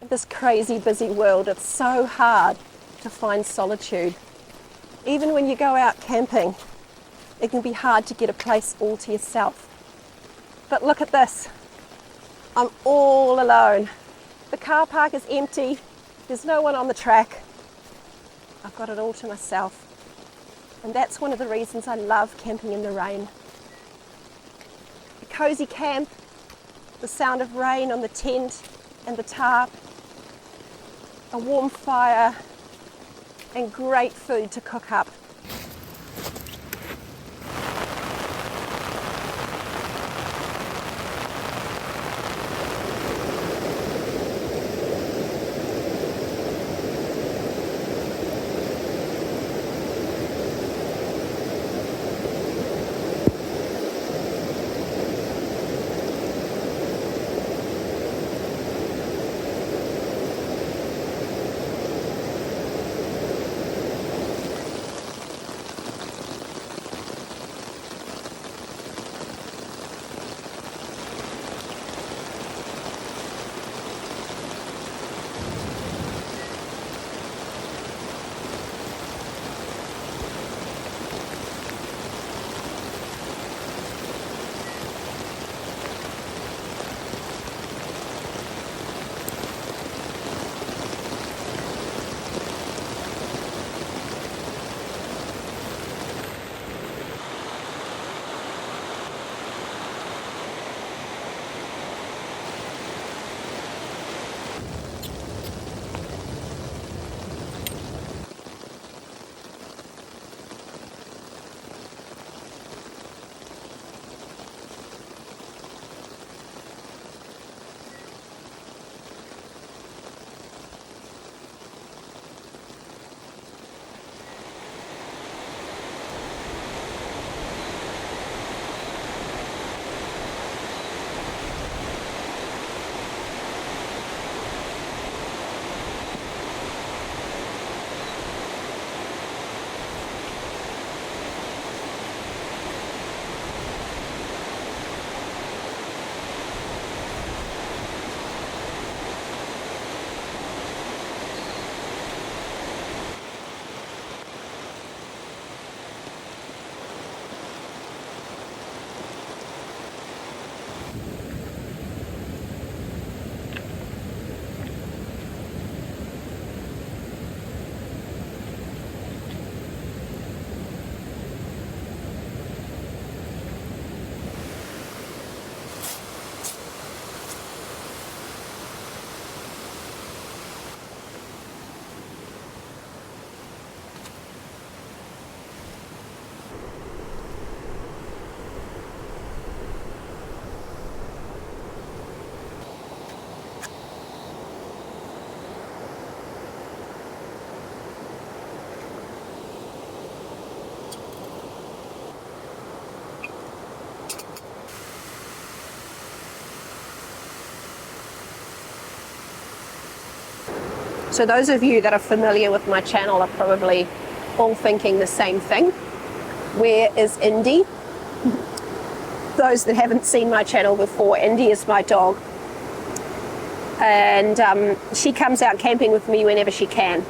this crazy busy world, it's so hard to find solitude. Even when you go out camping, it can be hard to get a place all to yourself. But look at this. I'm all alone. The car park is empty. There's no one on the track. I've got it all to myself. And that's one of the reasons I love camping in the rain. A cozy camp, the sound of rain on the tent and the tarp, a warm fire, and great food to cook up. So those of you that are familiar with my channel are probably all thinking the same thing. Where is Indy? Those that haven't seen my channel before, Indy is my dog. And she comes out camping with me whenever she can.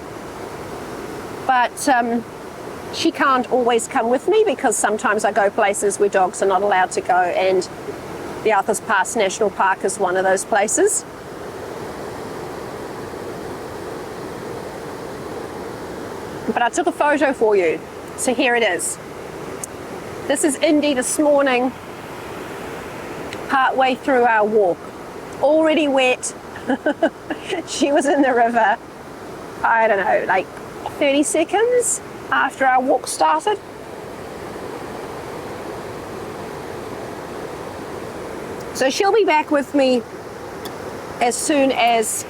But she can't always come with me because sometimes I go places where dogs are not allowed to go, and the Arthur's Pass National Park is one of those places. But I took a photo for you, so here it is. This is Indy this morning, partway through our walk. Already wet. She was in the river, I don't know, like 30 seconds after our walk started. So she'll be back with me as soon as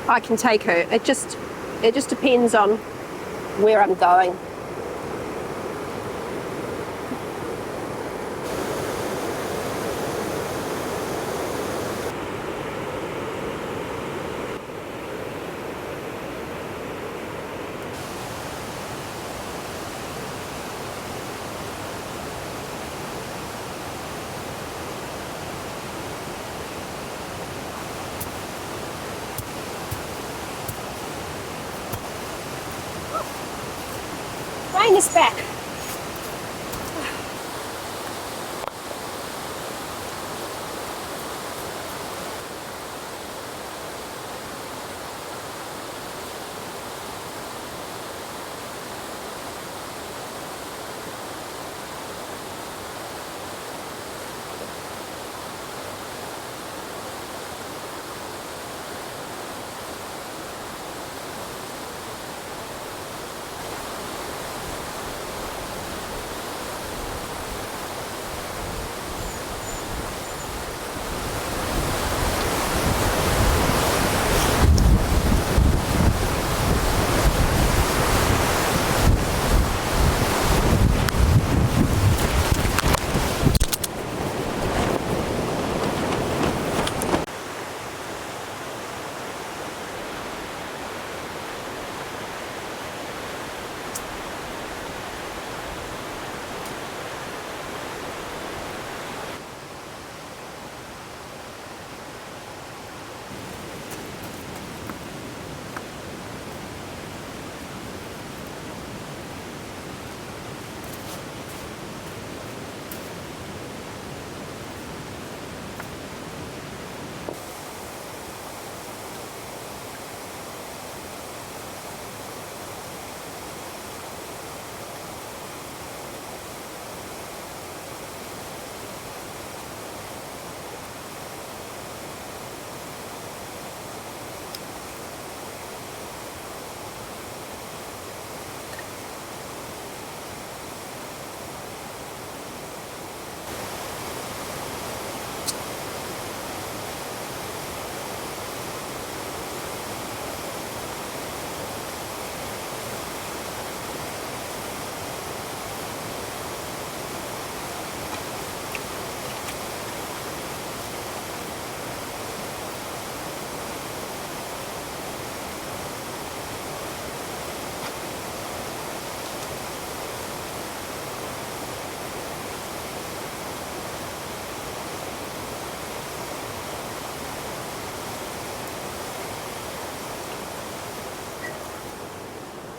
I can take her. It just depends on where I'm going. rain is back.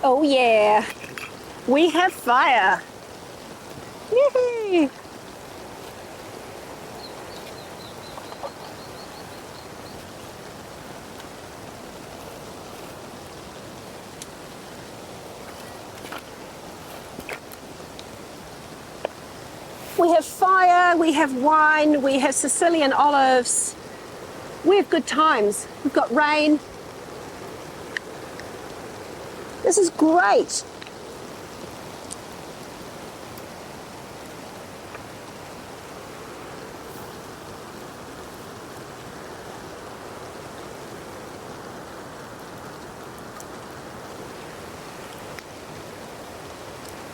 Oh yeah, we have fire. Yay! We have fire, we have wine, we have Sicilian olives. We have good times. We've got rain. This is great.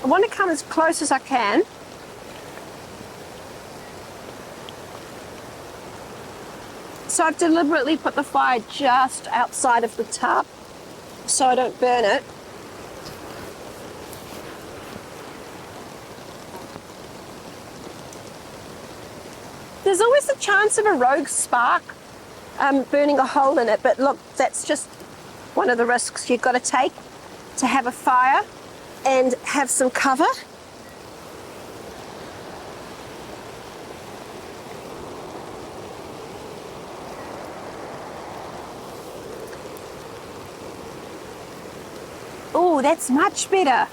I want to come as close as I can. So I've deliberately put the fire just outside of the tarp so I don't burn it. There's always the chance of a rogue spark burning a hole in it, but look, that's just one of the risks you've got to take to have a fire and have some cover. Oh, that's much better.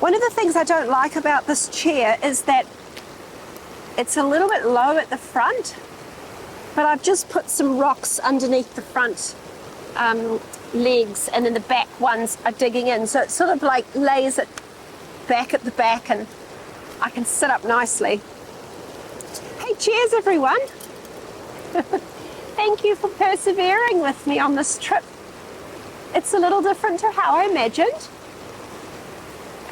One of the things I don't like about this chair is that it's a little bit low at the front, but I've just put some rocks underneath the front legs, and then the back ones are digging in. So it sort of like lays it back at the back and I can sit up nicely. Hey, cheers everyone. Thank you for persevering with me on this trip. It's a little different to how I imagined.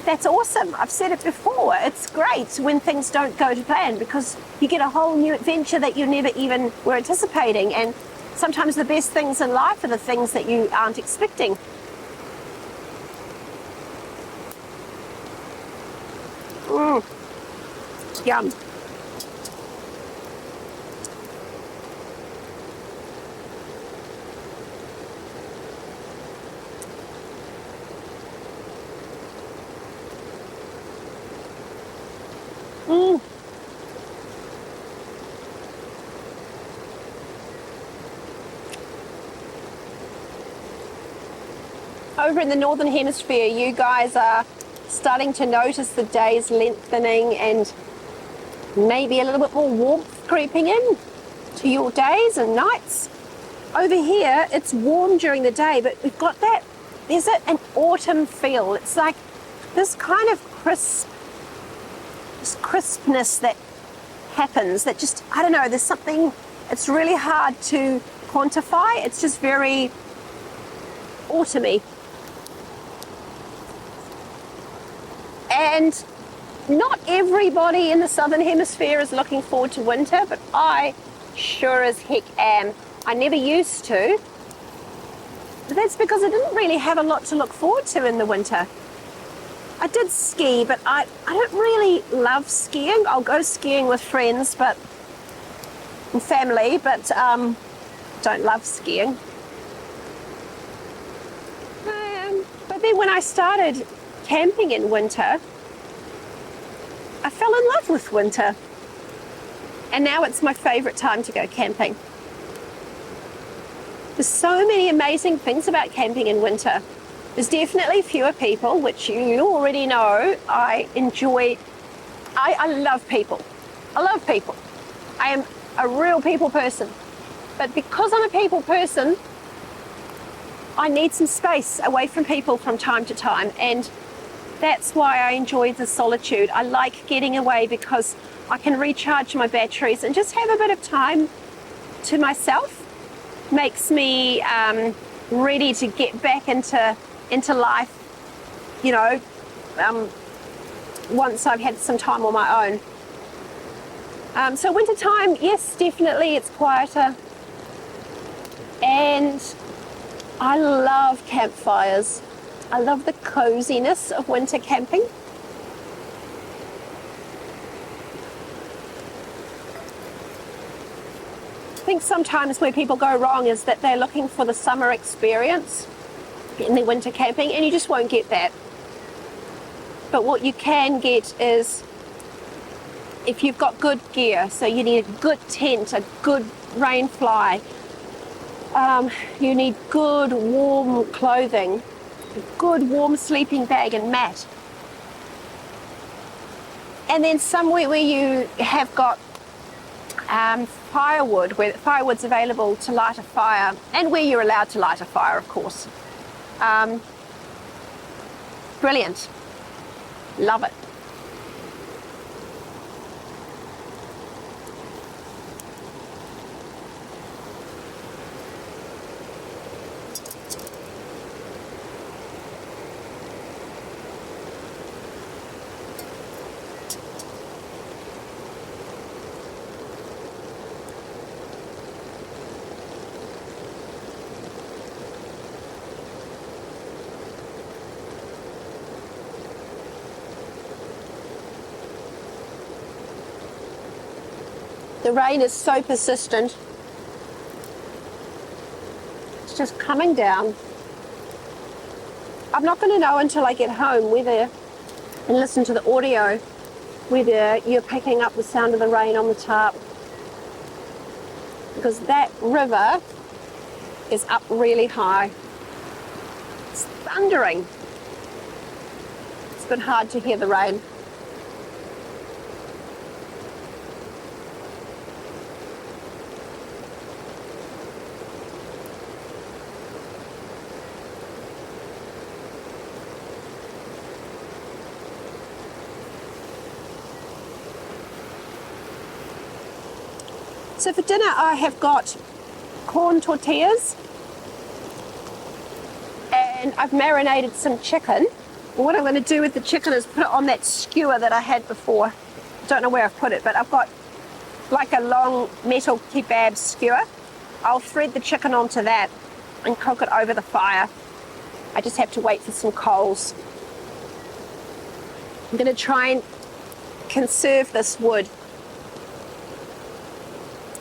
That's awesome. I've said it before. It's great when things don't go to plan because you get a whole new adventure that you never even were anticipating. And sometimes the best things in life are the things that you aren't expecting. Yum. Over in the Northern Hemisphere, you guys are starting to notice the days lengthening and maybe a little bit more warmth creeping in to your days and nights. Over here, it's warm during the day, but we've got that, there's an autumn feel. It's like this kind of crispness that happens that just, I don't know, there's something, it's really hard to quantify. It's just very autumny. And not everybody in the Southern Hemisphere is looking forward to winter, but I sure as heck am. I never used to. But that's because I didn't really have a lot to look forward to in the winter. I did ski, but I don't really love skiing. I'll go skiing with friends and family, but don't love skiing. But then when I started camping in winter, I fell in love with winter. And now it's my favorite time to go camping. There's so many amazing things about camping in winter. There's definitely fewer people, which you already know. I love people. I love people. I am a real people person. But because I'm a people person, I need some space away from people from time to time. And that's why I enjoy the solitude. I like getting away because I can recharge my batteries and just have a bit of time to myself. Makes me ready to get back into life, you know, once I've had some time on my own. So winter time, yes, definitely it's quieter. And I love campfires. I love the coziness of winter camping. I think sometimes where people go wrong is that they're looking for the summer experience in their winter camping, and you just won't get that. But what you can get is, if you've got good gear, so you need a good tent, a good rain fly, you need good warm clothing, a good warm sleeping bag and mat. And then somewhere where you have got firewood, where firewood's available to light a fire, and where you're allowed to light a fire, of course. Brilliant. Love it. The rain is so persistent. It's just coming down. I'm not going to know until I get home whether, and listen to the audio, whether you're picking up the sound of the rain on the tarp. Because that river is up really high. It's thundering. It's been hard to hear the rain. So for dinner I have got corn tortillas and I've marinated some chicken. What I'm going to do with the chicken is put it on that skewer that I had before. I don't know where I've put it, but I've got like a long metal kebab skewer. I'll thread the chicken onto that and cook it over the fire. I just have to wait for some coals. I'm going to try and conserve this wood,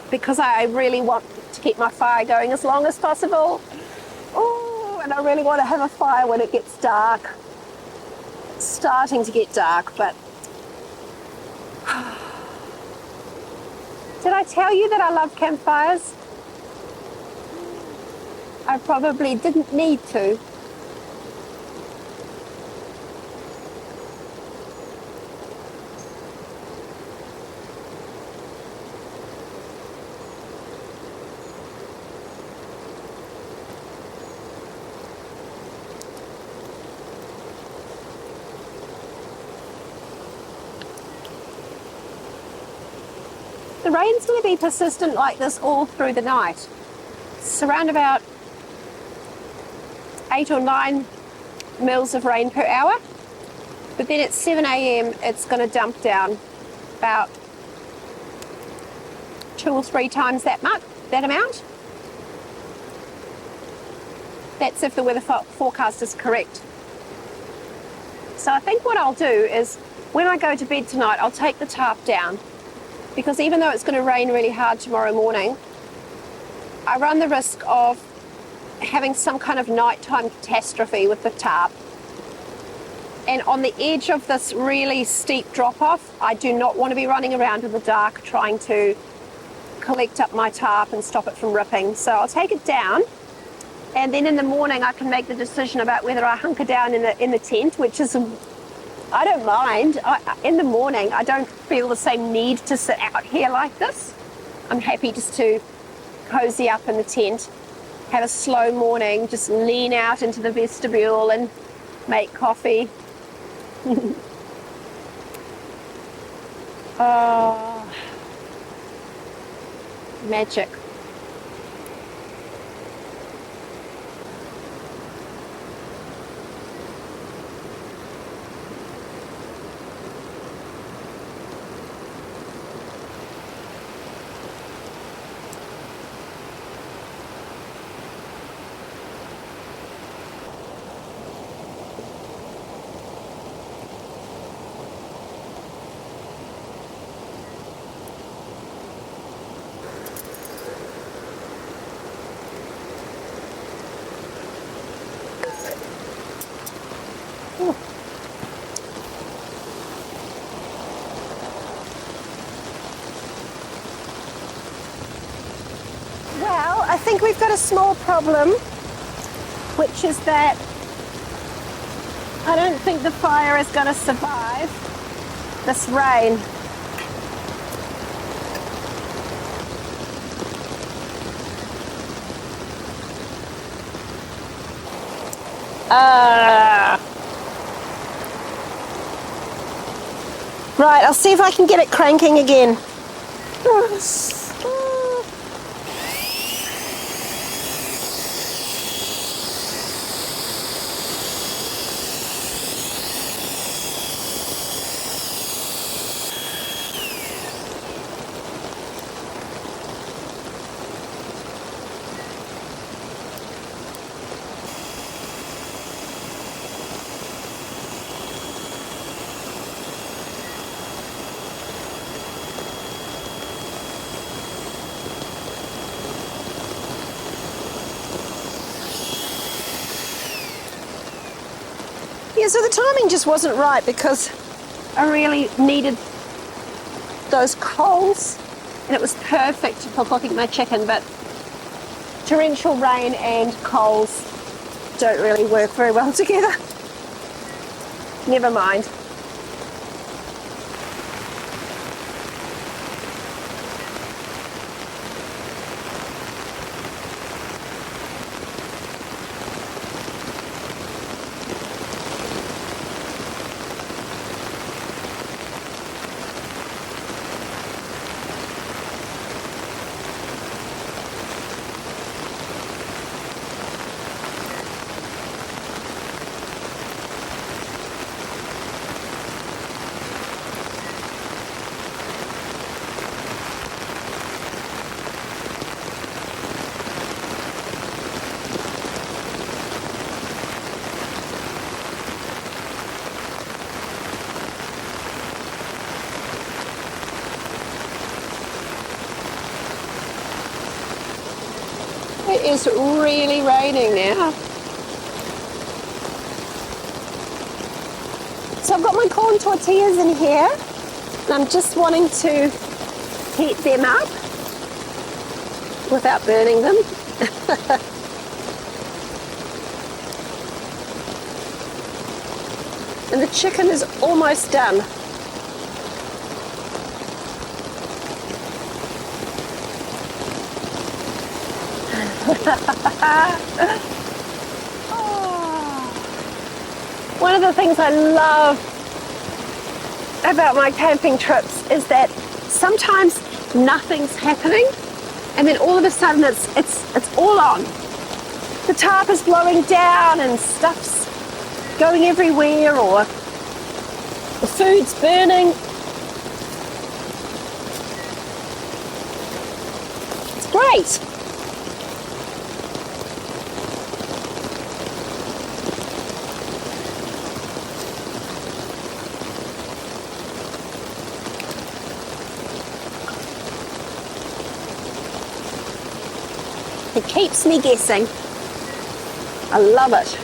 because I really want to keep my fire going as long as possible. Oh, and I really want to have a fire when it gets dark. It's starting to get dark, but Did I tell you that I love campfires? I probably didn't need to. The rain's going to be persistent like this all through the night. It's around about 8 or 9 mils of rain per hour. But then at 7 a.m. it's going to dump down about 2 or 3 times that amount. That's if the weather forecast is correct. So I think what I'll do is when I go to bed tonight, I'll take the tarp down, because even though it's going to rain really hard tomorrow morning, I run the risk of having some kind of nighttime catastrophe with the tarp. And on the edge of this really steep drop-off, I do not want to be running around in the dark trying to collect up my tarp and stop it from ripping. So I'll take it down, and then in the morning I can make the decision about whether I hunker down in the tent, which is, I don't mind. In the morning I don't feel the same need to sit out here like this. I'm happy just to cozy up in the tent, have a slow morning, just lean out into the vestibule and make coffee. Oh, magic. Well, I think we've got a small problem, which is that I don't think the fire is going to survive this rain. Right, I'll see if I can get it cranking again. Yeah, so the timing just wasn't right because I really needed those coals, and it was perfect for cooking my chicken, but torrential rain and coals don't really work very well together. Never mind. It is really raining now. So I've got my corn tortillas in here, And I'm just wanting to heat them up without burning them. And the chicken is almost done. One of the things I love about my camping trips is that sometimes nothing's happening, and then all of a sudden it's all on. The tarp is blowing down and stuff's going everywhere, or the food's burning. It's great. It keeps me guessing. I love it.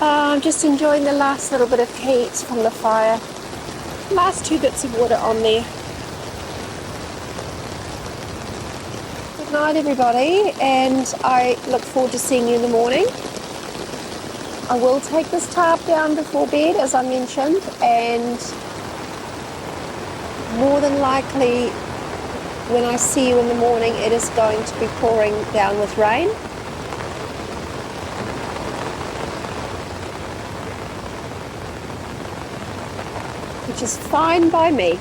I'm just enjoying the last little bit of heat from the fire. Last 2 bits of water on there. Good night, everybody, and I look forward to seeing you in the morning. I will take this tarp down before bed, as I mentioned, and more than likely when I see you in the morning, it is going to be pouring down with rain. Which is fine by me.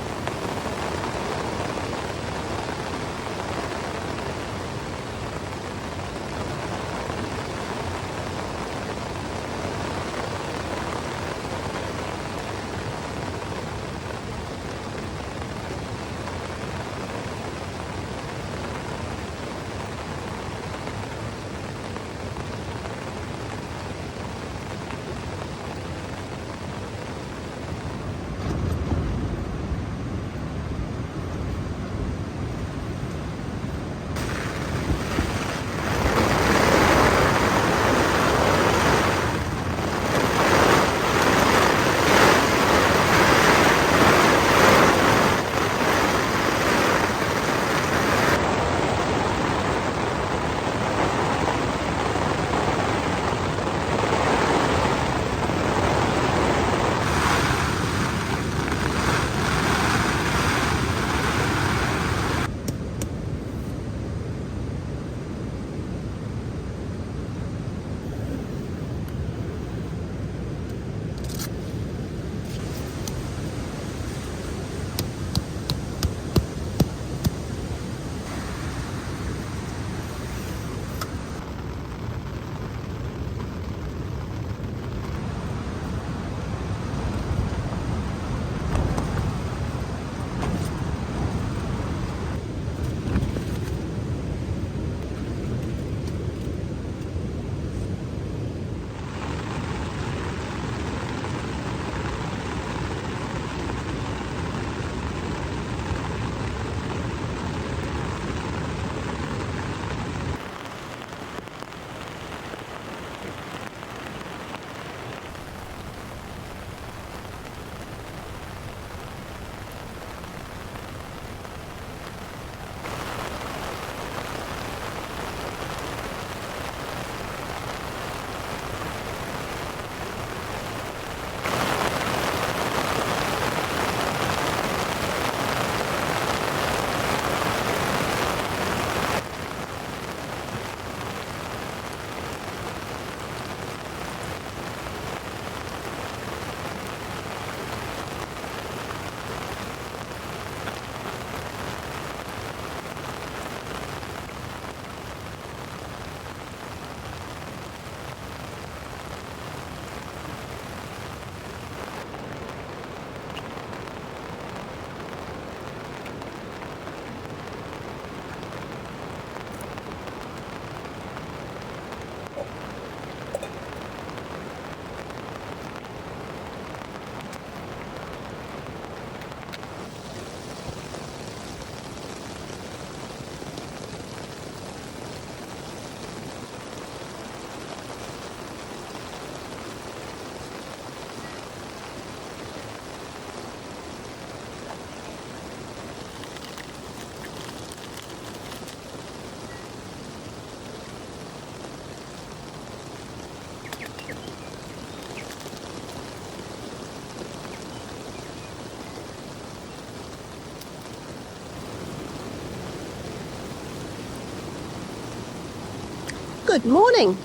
Good morning.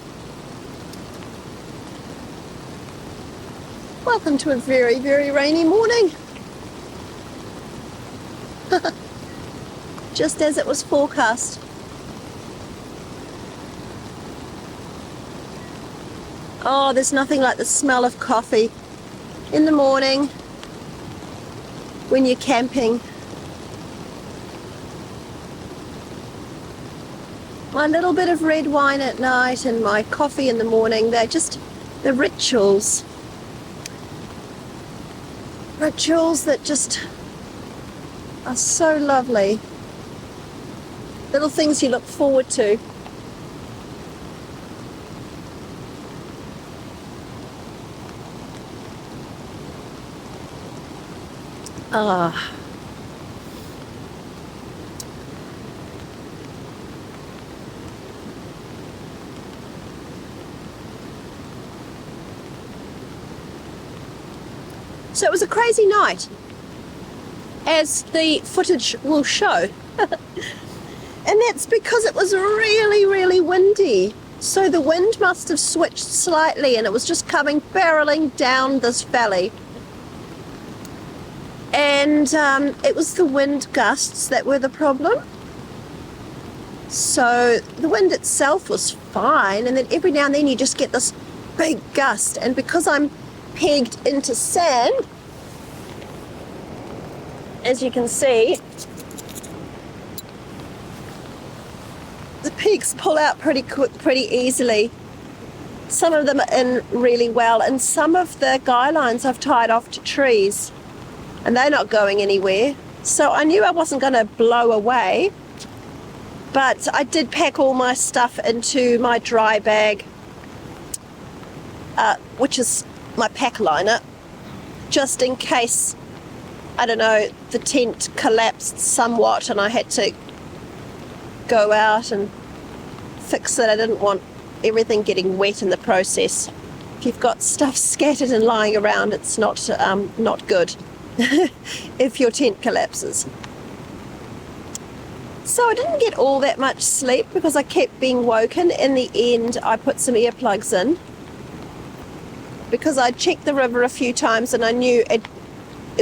Welcome to a very, very rainy morning. Just as it was forecast. Oh, there's nothing like the smell of coffee in the morning when you're camping. My little bit of red wine at night and my coffee in the morning, they're just the rituals. Rituals that just are so lovely. Little things you look forward to. Ah. So it was a crazy night, as the footage will show. And that's because it was really, really windy. So the wind must have switched slightly and it was just coming barreling down this valley. And it was the wind gusts that were the problem. So the wind itself was fine, and then every now and then you just get this big gust. And because I'm pegged into sand, as you can see, the pegs pull out pretty easily. Some of them are in really well, and some of the guy lines I've tied off to trees, and they're not going anywhere. So I knew I wasn't going to blow away. But I did pack all my stuff into my dry bag, which is my pack liner, just in case, I don't know, the tent collapsed somewhat and I had to go out and fix it. I didn't want everything getting wet in the process. If you've got stuff scattered and lying around, it's not good if your tent collapses. So I didn't get all that much sleep because I kept being woken. In the end, I put some earplugs in because I checked the river a few times and I knew it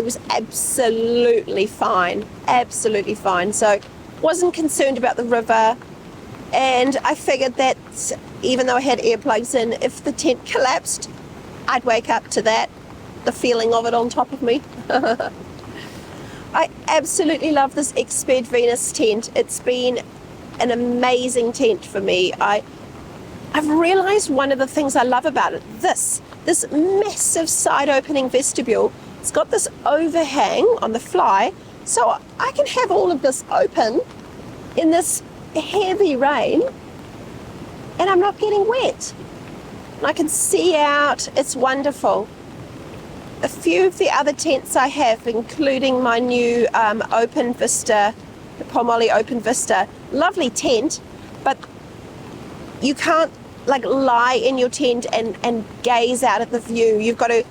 was absolutely fine. Absolutely fine. So wasn't concerned about the river. And I figured that even though I had earplugs in, if the tent collapsed, I'd wake up to that, the feeling of it on top of me. I absolutely love this Exped Venus tent. It's been an amazing tent for me. I've realised one of the things I love about it, this massive side opening vestibule. It's got this overhang on the fly, so I can have all of this open in this heavy rain and I'm not getting wet. And I can see out. It's wonderful. A few of the other tents I have, including my new Open Vista, the Pomoli Open Vista, lovely tent, but you can't like lie in your tent and gaze out at the view. You've got to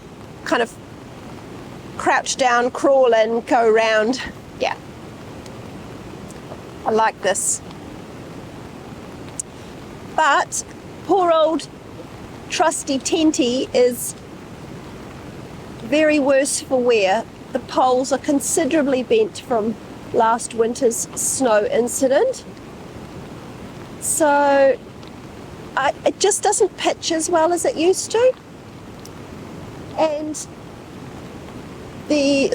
kind of crouch down, crawl in, go around. Yeah, I like this. But poor old trusty tenty is very worse for wear. The poles are considerably bent from last winter's snow incident. So it just doesn't pitch as well as it used to. And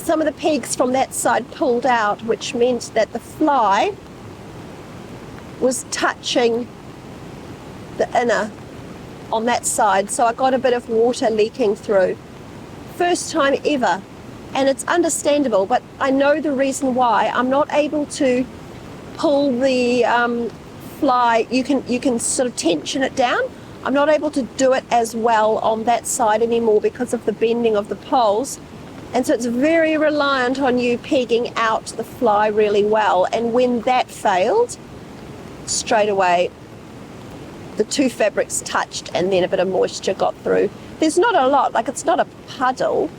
some of the pegs from that side pulled out, which meant that the fly was touching the inner on that side. So I got a bit of water leaking through. First time ever, and it's understandable, but I know the reason why. I'm not able to pull the fly. You can sort of tension it down. I'm not able to do it as well on that side anymore because of the bending of the poles, and so it's very reliant on you pegging out the fly really well. And when that failed, straight away the two fabrics touched and then a bit of moisture got through. There's not a lot, like it's not a puddle,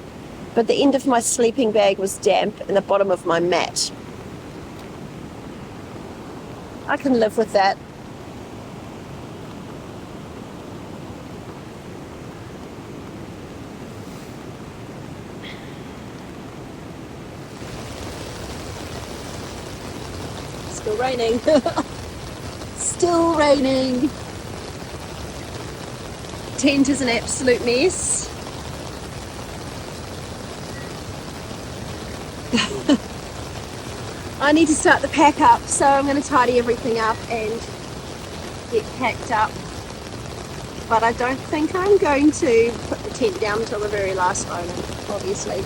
but the end of my sleeping bag was damp and the bottom of my mat. I can live with that. Still raining. Still raining. Tent is an absolute mess. I need to start the pack up, so I'm going to tidy everything up and get packed up. But I don't think I'm going to put the tent down until the very last moment, obviously.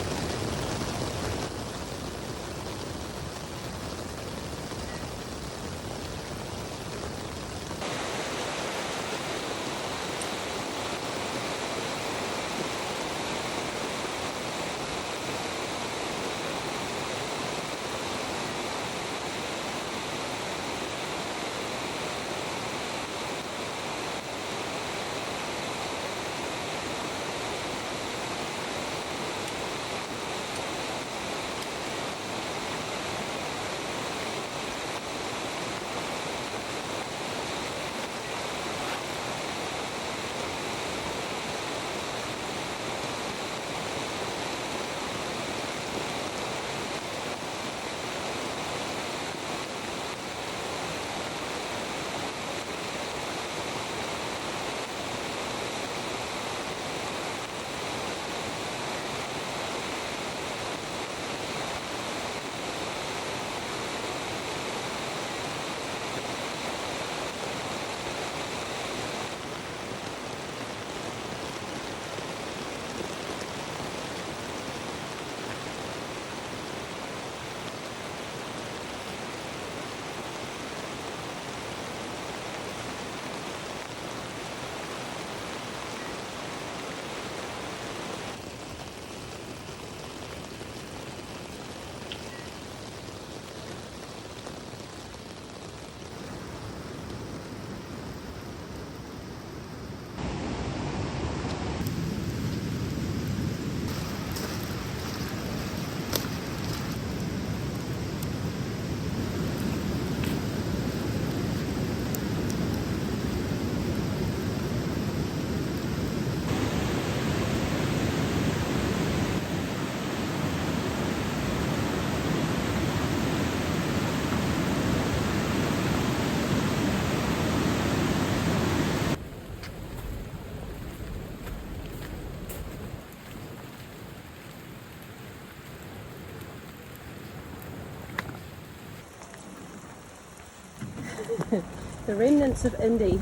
The remnants of Indy,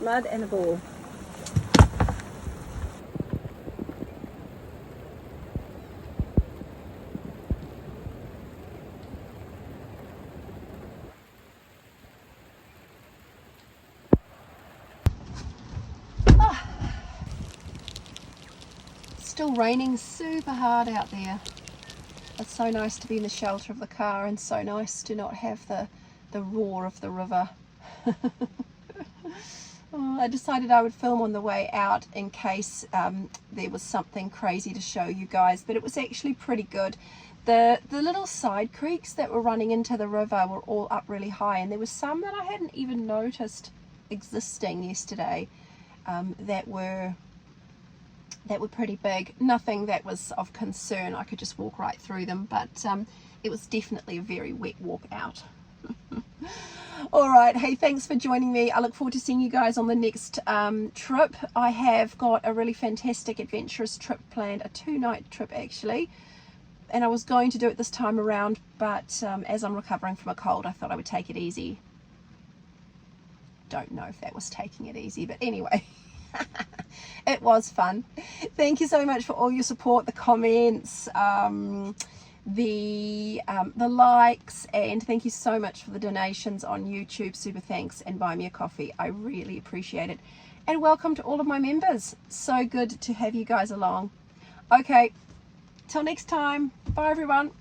mud and a ball. Still raining super hard out there. It's so nice to be in the shelter of the car and so nice to not have the roar of the river. I decided I would film on the way out in case there was something crazy to show you guys, but it was actually pretty good. The little side creeks that were running into the river were all up really high, and there was some that I hadn't even noticed existing yesterday that were pretty big. Nothing that was of concern. I could just walk right through them, but it was definitely a very wet walk out. All right, hey, thanks for joining me. I look forward to seeing you guys on the next trip. I have got a really fantastic adventurous trip planned, a 2-night trip actually, and I was going to do it this time around, but as I'm recovering from a cold, I thought I would take it easy. Don't know if that was taking it easy, but anyway. It was fun. Thank you so much for all your support, the comments, the likes, and thank you so much for the donations on YouTube. Super thanks, and buy me a coffee. I really appreciate it. And welcome to all of my members. So good to have you guys along. Okay, till next time. Bye everyone.